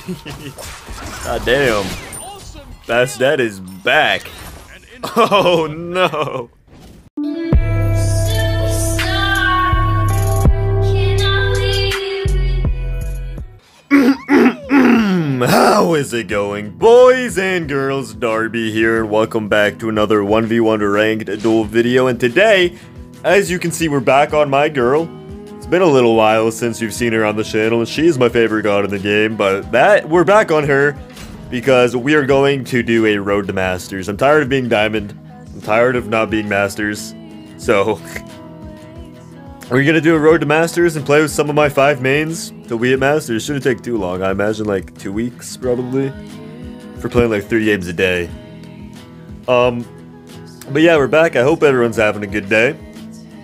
God damn. Bastet is back. Oh no. How is it going, boys and girls? Darby here, and welcome back to another 1v1 ranked duel video. And today, as you can see, we're back on my girl. It's been a little while since you've seen her on the channel, and she is my favorite god in the game, but we're back on her because we are going to do a road to Masters. I'm tired of being Diamond. I'm tired of not being Masters. So, we're gonna do a road to Masters and play with some of my 5 mains till we hit Masters. Shouldn't take too long. I imagine like 2 weeks, probably, for playing like 3 games a day. But yeah, we're back. I hope everyone's having a good day.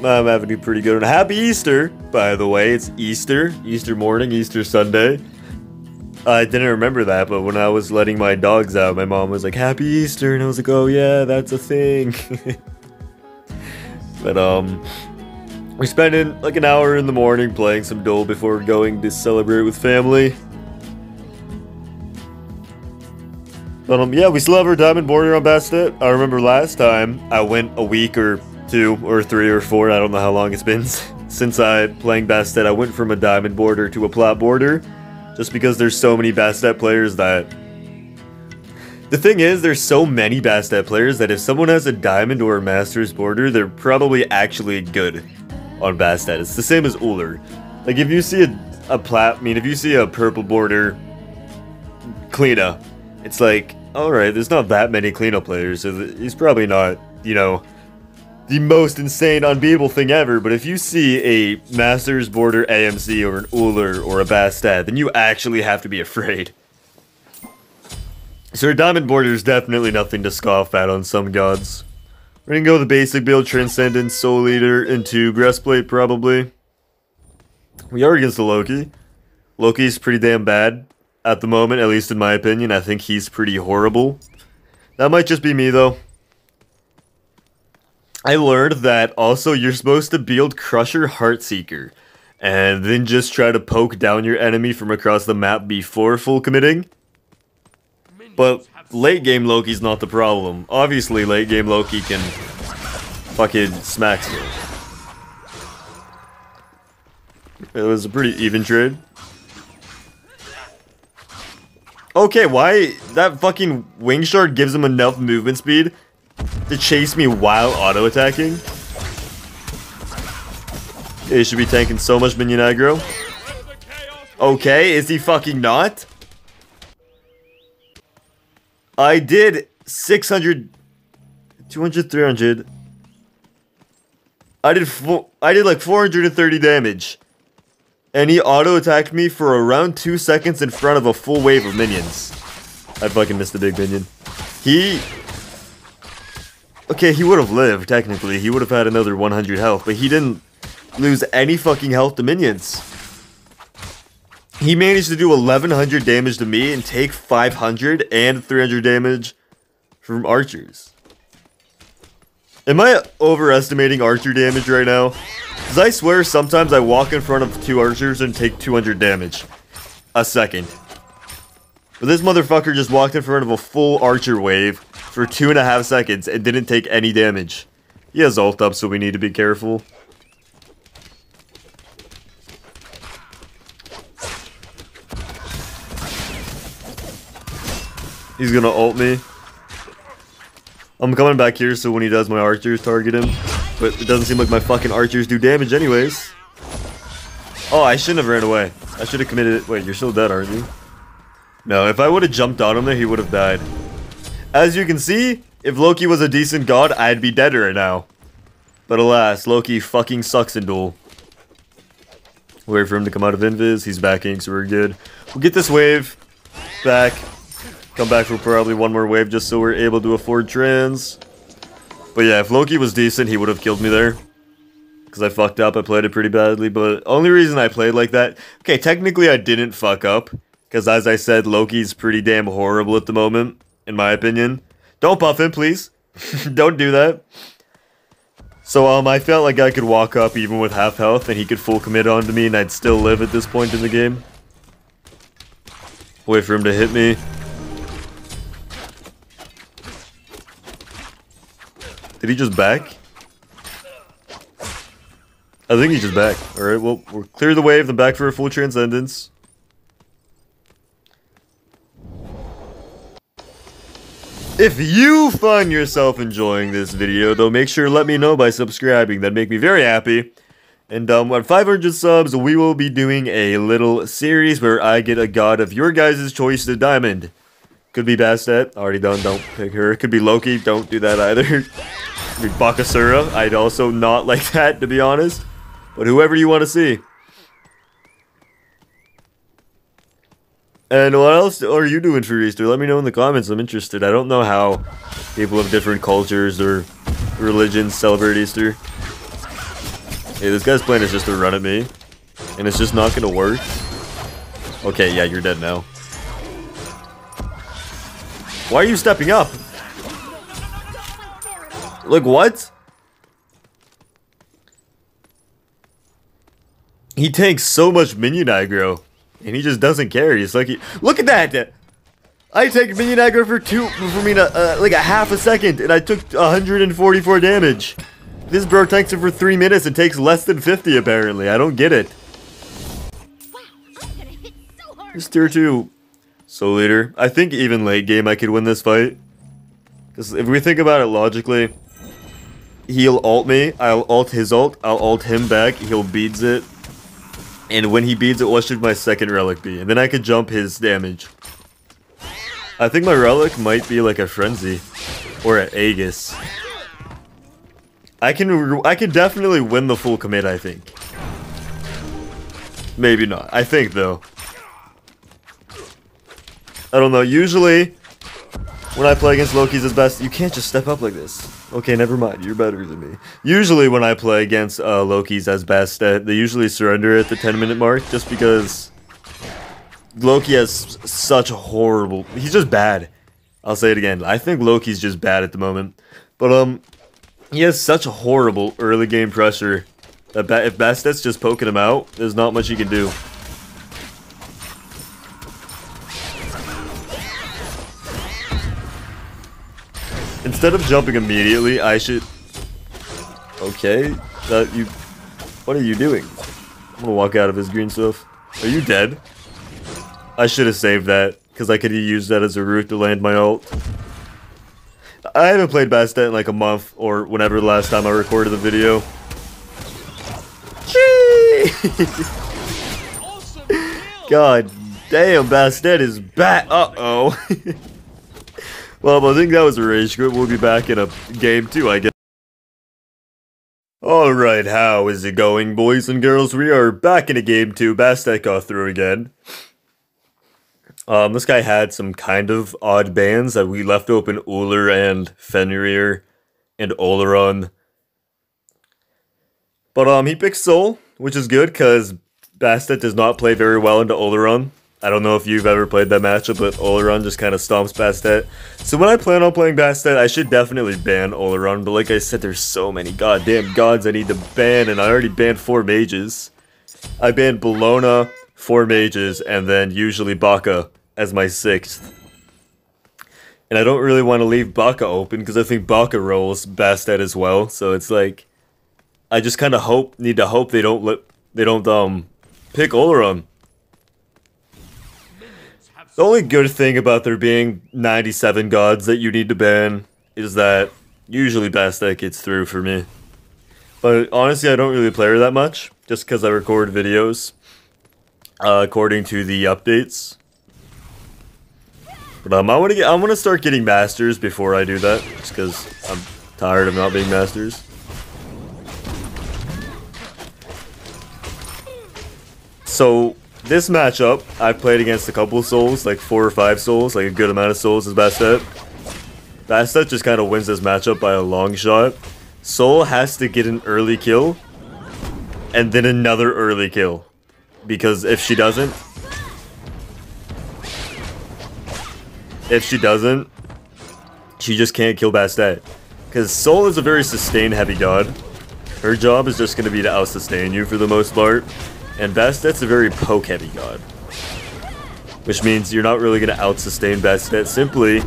I'm having a pretty good one. Happy Easter, by the way. It's Easter morning, Easter Sunday. I didn't remember that, but when I was letting my dogs out, my mom was like, Happy Easter, and I was like, oh yeah, that's a thing. But, we're spending like an hour in the morning playing some Duel before going to celebrate with family. But, yeah, we still have our diamond border on Bastet. I remember last time I went a week or 2 or 3 or 4, I don't know how long it's been since I playing Bastet. I went from a diamond border to a plat border just because there's so many Bastet players that... The thing is, there's so many Bastet players that if someone has a diamond or a Masters border, they're probably actually good on Bastet. It's the same as Uller. Like, if you see if you see a purple border Kleena, it's like, alright, there's not that many Kleena players, so he's probably not, you know, the most insane, unbeatable thing ever. But if you see a Masters border AMC or an Uller or a Bastet, then you actually have to be afraid. So a diamond border is definitely nothing to scoff at on some gods. We're gonna go with the basic build, Transcendence, Soul Eater, into Breastplate, probably. We are against the Loki. Loki's pretty damn bad at the moment, at least in my opinion. I think he's pretty horrible. That might just be me, though. I learned that also you're supposed to build Crusher Heartseeker, and then just try to poke down your enemy from across the map before full committing. But late game Loki's not the problem. Obviously, late game Loki can fucking smack you. It was a pretty even trade. Okay, why that fucking wing shard gives him enough movement speed to chase me while auto-attacking? Okay, he should be tanking so much minion aggro. Okay, is he fucking not? I did 600, 200, 300. I did like 430 damage. And he auto-attacked me for around 2 seconds in front of a full wave of minions. I fucking missed the big minion. Okay, he would have lived, technically. He would have had another 100 health, but he didn't lose any fucking health to minions. He managed to do 1100 damage to me and take 500 and 300 damage from archers. Am I overestimating archer damage right now? Because I swear sometimes I walk in front of 2 archers and take 200 damage a second. But this motherfucker just walked in front of a full archer wave for 2.5 seconds and didn't take any damage. He has ult up, so we need to be careful. He's gonna ult me. I'm coming back here so when he does, my archers target him. But it doesn't seem like my fucking archers do damage anyways. Oh, I shouldn't have ran away. I should have committed it. Wait, you're still dead, aren't you? No, if I would have jumped on him there, he would have died. As you can see, if Loki was a decent god, I'd be dead right now. But alas, Loki fucking sucks in Duel. Wait for him to come out of invis. He's backing, so we're good. We'll get this wave back. Come back for probably one more wave just so we're able to afford trans. But yeah, if Loki was decent, he would have killed me there. Because I fucked up, I played it pretty badly, but only reason I played like that... Okay, technically I didn't fuck up. Because as I said, Loki's pretty damn horrible at the moment, in my opinion. Don't buff him, please. Don't do that. So, I felt like I could walk up even with half health and he could full commit onto me and I'd still live at this point in the game. Wait for him to hit me. Did he just back? I think he's just back. Alright, well, we'll clear the wave, then back for a full transcendence. If you find yourself enjoying this video, though, make sure to let me know by subscribing. That'd make me very happy. And at 500 subs, we will be doing a little series where I get a god of your guys' choice to diamond. Could be Bastet, already done, don't pick her. Could be Loki, don't do that either. Could be Bakasura, I'd also not like that, to be honest. But whoever you want to see. And what else are you doing for Easter? Let me know in the comments, I'm interested. I don't know how people of different cultures or religions celebrate Easter. Hey, this guy's plan is just to run at me. And it's just not gonna work. Okay, yeah, you're dead now. Why are you stepping up? Like, what? He takes so much minion aggro. And he just doesn't care. He's like, look at that! I take minion aggro for like a half a second. And I took 144 damage. This bro tanks it for 3 minutes and takes less than 50 apparently. I don't get it. This tier 2 Soul Eater. I think even late game I could win this fight. Because if we think about it logically, he'll ult me, I'll ult his ult, I'll ult him back, he'll beads it. And when he beads it, what should my second relic be? And then I could jump his damage. I think my relic might be like a Frenzy. Or an Aegis. I can definitely win the full commit, I think. Maybe not. I think, though. I don't know. Usually, when I play against Loki's as best, you can't just step up like this. Okay, never mind. You're better than me. Usually, when I play against Loki's as best, they usually surrender at the 10-minute mark, just because Loki has such a horrible... He's just bad. I'll say it again. I think Loki's just bad at the moment. But, he has such a horrible early game pressure that if Bastet's just poking him out, there's not much he can do. Instead of jumping immediately, I should... Okay, what are you doing? I'm gonna walk out of his green stuff. Are you dead? I should have saved that, because I could have used that as a route to land my ult. I haven't played Bastet in like a month, or whenever the last time I recorded the video. God damn, Bastet is back. Uh-oh. Well, I think that was a rage quit. We'll be back in a game 2, I guess. Alright, how is it going, boys and girls? We are back in a game 2. Bastet got through again. This guy had some kind of odd bans that we left open Ullr and Fenrir and Oleron. But he picked Soul, which is good because Bastet does not play very well into Oleron. I don't know if you've ever played that matchup, but Oleron just kind of stomps Bastet. So when I plan on playing Bastet, I should definitely ban Oleron, but like I said, there's so many goddamn gods I need to ban, and I already banned 4 mages. I banned Bellona, 4 mages, and then usually Baka as my 6th. And I don't really want to leave Baka open, because I think Baka rolls Bastet as well, so it's like... I just kind of need to hope they don't pick Oleron. The only good thing about there being 97 gods that you need to ban is that usually Bastet gets through for me. But honestly, I don't really play her that much, just because I record videos according to the updates. But I want to start getting masters before I do that, just because I'm tired of not being masters. So this matchup, I've played against a couple of souls, like 4 or 5 souls, like a good amount of souls as Bastet. Bastet just kind of wins this matchup by a long shot. Soul has to get an early kill, and then another early kill. Because if she doesn't, she just can't kill Bastet. Because Soul is a very sustain-heavy god. Her job is just going to be to out-sustain you for the most part. And Bastet's a very poke-heavy god. which means you're not really gonna out-sustain Bastet simply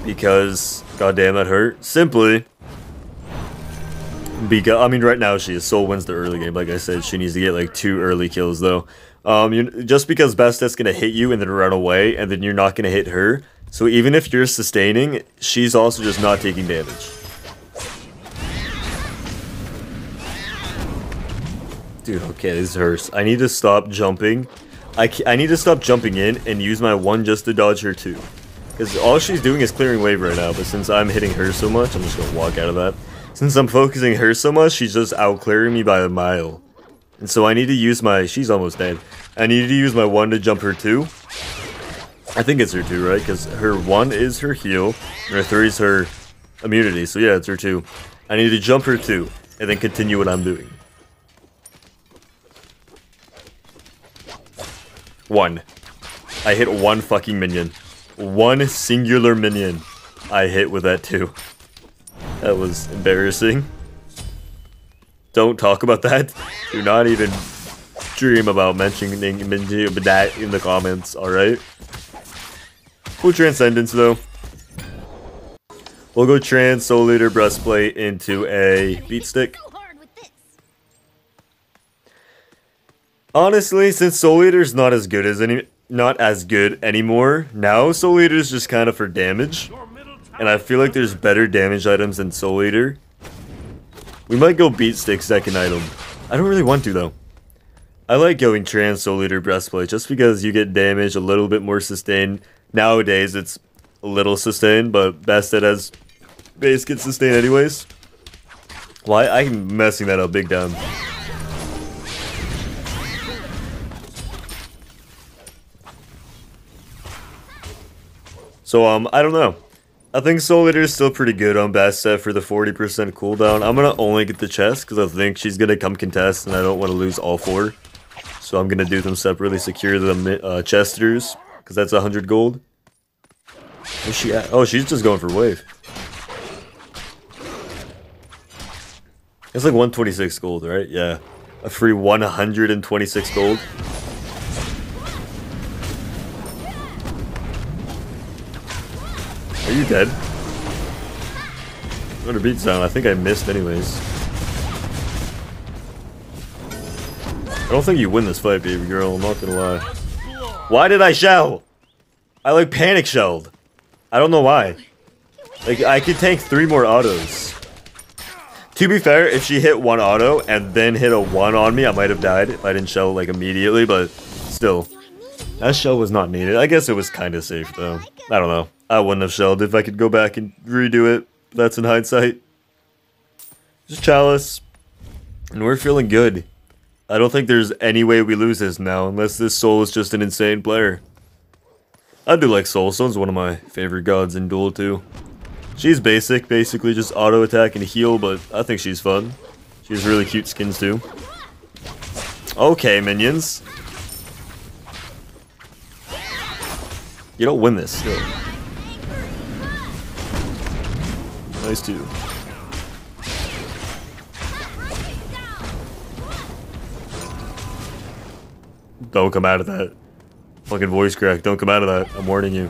because, goddamn that hurt, simply because, I mean right now Soul wins the early game, like I said, she needs to get like 2 early kills though. Just because Bastet's gonna hit you and then run away, and then you're not gonna hit her, so even if you're sustaining, she's also just not taking damage. Dude, okay, this hurts. I need to stop jumping. I need to stop jumping in and use my 1 just to dodge her 2. Because all she's doing is clearing wave right now, but since I'm hitting her so much, I'm just gonna walk out of that. Since I'm focusing her so much, she's just out-clearing me by a mile. And so I need to use my... She's almost dead. I need to use my 1 to jump her 2. I think it's her 2, right? Because her 1 is her heal, and her 3 is her immunity. So yeah, it's her 2. I need to jump her 2, and then continue what I'm doing. 1. I hit 1 fucking minion. 1 singular minion I hit with that 2. That was embarrassing. Don't talk about that. Do not even dream about mentioning that in the comments, alright? Cool Transcendence though. We'll go Trans, Soul Eater, Breastplate into a Beat Stick. Honestly, since Soul Eater's not as good anymore, now Soul Eater's just kind of for damage. And I feel like there's better damage items than Soul Eater. We might go Beat Stick second item. I don't really want to though. I like going Trans, Soul Eater, Breastplate just because you get damage, a little bit more sustain. Nowadays it's a little sustain, but Bastet has base gets sustain anyways. Why? I'm messing that up big time. So I don't know. I think Soul Eater is still pretty good on Bastet for the 40% cooldown. I'm gonna only get the chest because I think she's gonna come contest and I don't want to lose all 4. So I'm gonna do them separately, secure the chesters because that's 100 gold. Where's she at? Oh, she's just going for wave. It's like 126 gold, right? Yeah. A free 126 gold. Are you dead? What a beats down. I think I missed anyways. I don't think you win this fight, baby girl. I'm not gonna lie. Why did I shell? I like panic shelled. I don't know why. Like I could tank 3 more autos. To be fair, if she hit 1 auto and then hit a 1 on me, I might have died if I didn't shell like immediately, but still. That shell was not needed. I guess it was kind of safe though. I don't know. I wouldn't have shelled if I could go back and redo it. That's in hindsight. Just Chalice. And we're feeling good. I don't think there's any way we lose this now, unless this Soul is just an insane player. I do like Soul. Soul's one of my favorite gods in Duel too. She's basic, basically just auto attack and heal, but I think she's fun. She has really cute skins too. Okay, minions. You don't win this still. Nice too. Don't come out of that. Fucking voice crack. Don't come out of that. I'm warning you.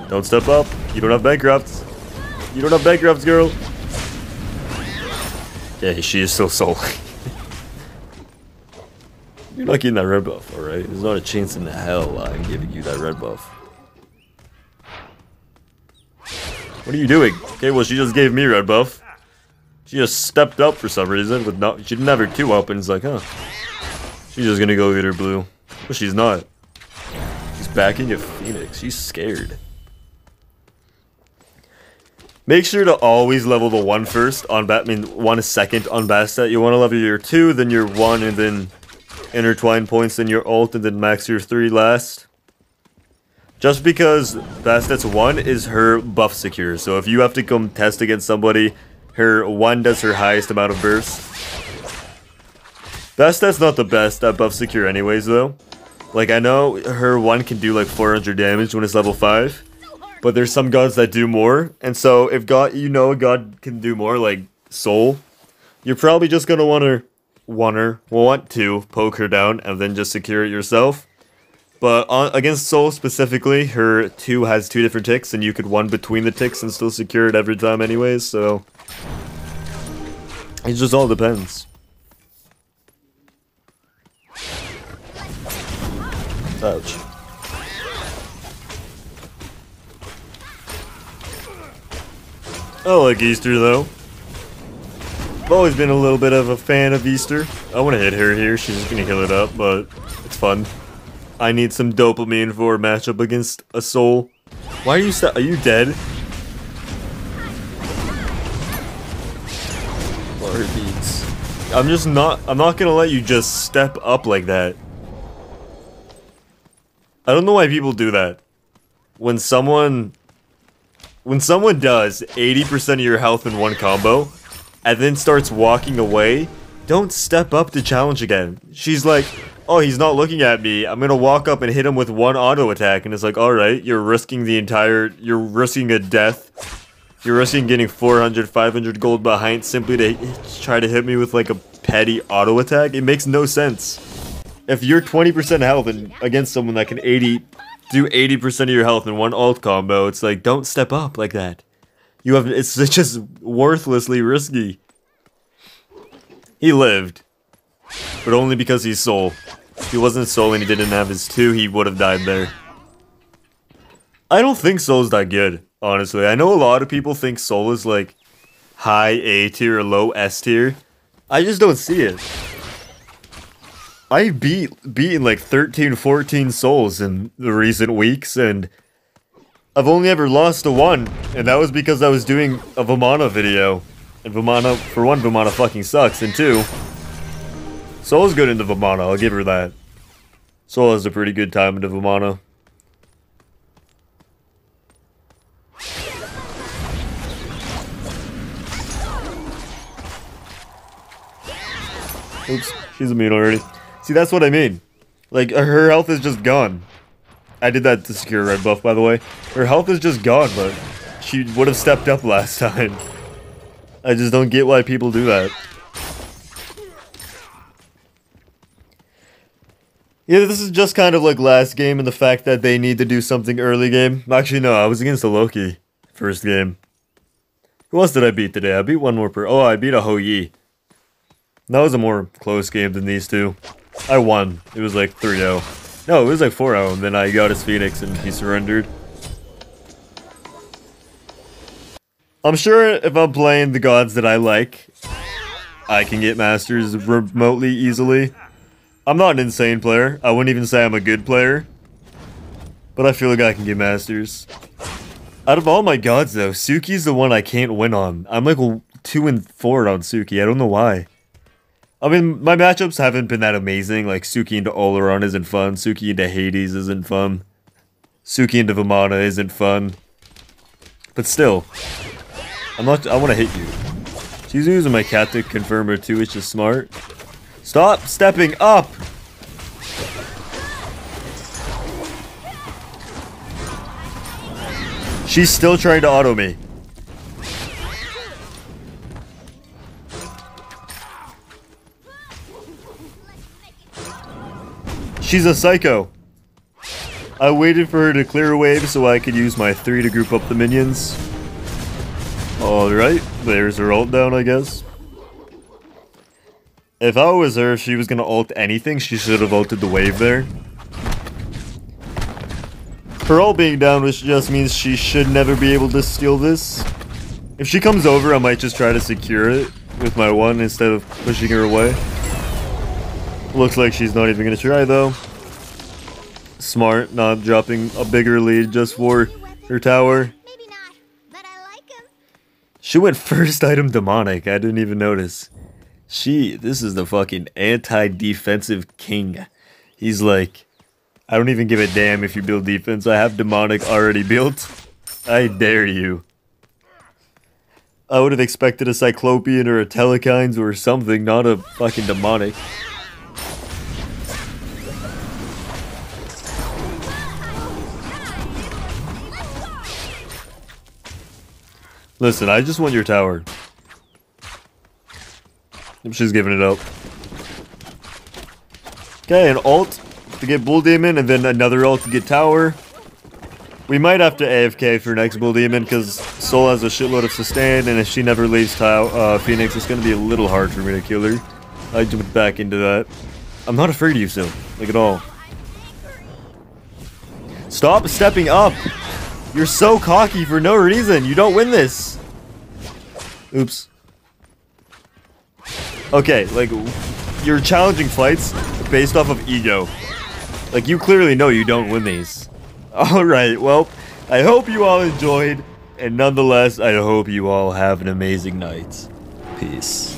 Don't step up. You don't have bankrupts. You don't have bankrupts, girl. Yeah, she is still Soul. You're not getting that red buff, alright? There's not a chance in hell I'm giving you that red buff. What are you doing? Okay, well, she just gave me red buff. She just stepped up for some reason. She didn't have her 2 up, and it's like, huh. She's just gonna go get her blue. But she's not. She's backing a Phoenix. She's scared. Make sure to always level the 1 first on 1 second on Bastet. You want to level your 2, then your 1, and then intertwine points, then your ult, and then max your 3 last. Just because Bastet's 1 is her buff secure. So if you have to come test against somebody, her 1 does her highest amount of burst. Bastet's not the best at buff secure anyways though. Like I know her 1 can do like 400 damage when it's level 5. But there's some gods that do more. And so if a god can do more like Soul, you're probably just gonna want to poke her down and then just secure it yourself. But against Soul specifically, her 2 has 2 different ticks, and you could 1 between the ticks and still secure it every time anyways, so... It just all depends. Ouch. I like Easter though. I've always been a little bit of a fan of Easter. I want to hit her here, she's just gonna heal it up, but it's fun. I need some dopamine for a matchup against a Soul. Why are you are you dead? Beats. I'm not gonna let you just step up like that. I don't know why people do that. When someone does 80% of your health in one combo, and then starts walking away, don't step up to challenge again. She's like, oh, he's not looking at me, I'm gonna walk up and hit him with 1 auto attack, and it's like, alright, you're risking a death. You're risking getting 400, 500 gold behind simply to try to hit me with like a petty auto attack? It makes no sense. If you're 20% health and against someone that can do 80% of your health in one ult combo, it's like, don't step up like that. It's just worthlessly risky. He lived, but only because he's Soul. If he wasn't Soul and he didn't have his 2, he would have died there. I don't think Soul's that good, honestly. I know a lot of people think Soul is like high A tier or low S tier. I just don't see it. I've beaten like 13, 14 Souls in the recent weeks, and I've only ever lost to 1, and that was because I was doing a Vamana video. And Vamana, for 1, Vamana fucking sucks, and 2, Soul's good into Vamana, I'll give her that. Soul has a pretty good time into Vamana. Oops, she's immune already. See, that's what I mean. Like, her health is just gone. I did that to secure a red buff, by the way. Her health is just gone, but she would have stepped up last time. I just don't get why people do that. Yeah, this is just kind of like last game and the fact that they need to do something early game. Actually, no, I was against a Loki first game. Who else did I beat today? I beat one more Oh, I beat a Ho Yi. That was a more close game than these 2. I won. It was like 3-0. No, it was like 4-0, and then I got his Phoenix and he surrendered. I'm sure if I'm playing the gods that I like, I can get Masters remotely easily. I'm not an insane player. I wouldn't even say I'm a good player. But I feel like I can get Masters. Out of all my gods though, Suki's the one I can't win on. I'm like 2 and 4 on Suki. I don't know why. I mean, my matchups haven't been that amazing. Like, Suki into Oleron isn't fun. Suki into Hades isn't fun. Suki into Vamana isn't fun. But still, I want to hit you. She's using my cat to confirm her too, which is smart. Stop stepping up! She's still trying to auto me. She's a psycho. I waited for her to clear a wave so I could use my 3 to group up the minions. Alright, there's her ult down, I guess. If I was her, if she was gonna ult anything, she should have ulted the wave there. Her ult being down, which just means she should never be able to steal this. If she comes over, I might just try to secure it with my 1 instead of pushing her away. Looks like she's not even gonna try though. Smart, not dropping a bigger lead just for her tower. Maybe not, but I like him. She went first item demonic, I didn't even notice. This is the fucking anti-defensive king. He's like, I don't even give a damn if you build defense, I have demonic already built. I dare you. I would have expected a Cyclopean or a Telekines or something, not a fucking demonic. Listen, I just want your tower. She's giving it up. Okay, an ult to get Bull Demon, and then another ult to get Tower. We might have to AFK for next Bull Demon, because Soul has a shitload of sustain, and if she never leaves Phoenix, it's going to be a little hard for me to kill her. I jumped back into that. I'm not afraid of you, Sil. Like, at all. Stop stepping up! You're so cocky for no reason. You don't win this. Oops. Okay, like, you're challenging fights based off of ego. Like, you clearly know you don't win these. Alright, well, I hope you all enjoyed, and nonetheless, I hope you all have an amazing night. Peace.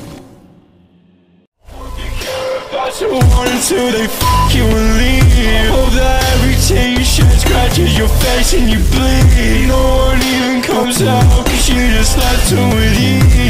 Until they f you and leave. Hope that every tear you shed scratches your face and you bleed. No one even comes out, cause you just left to with ease.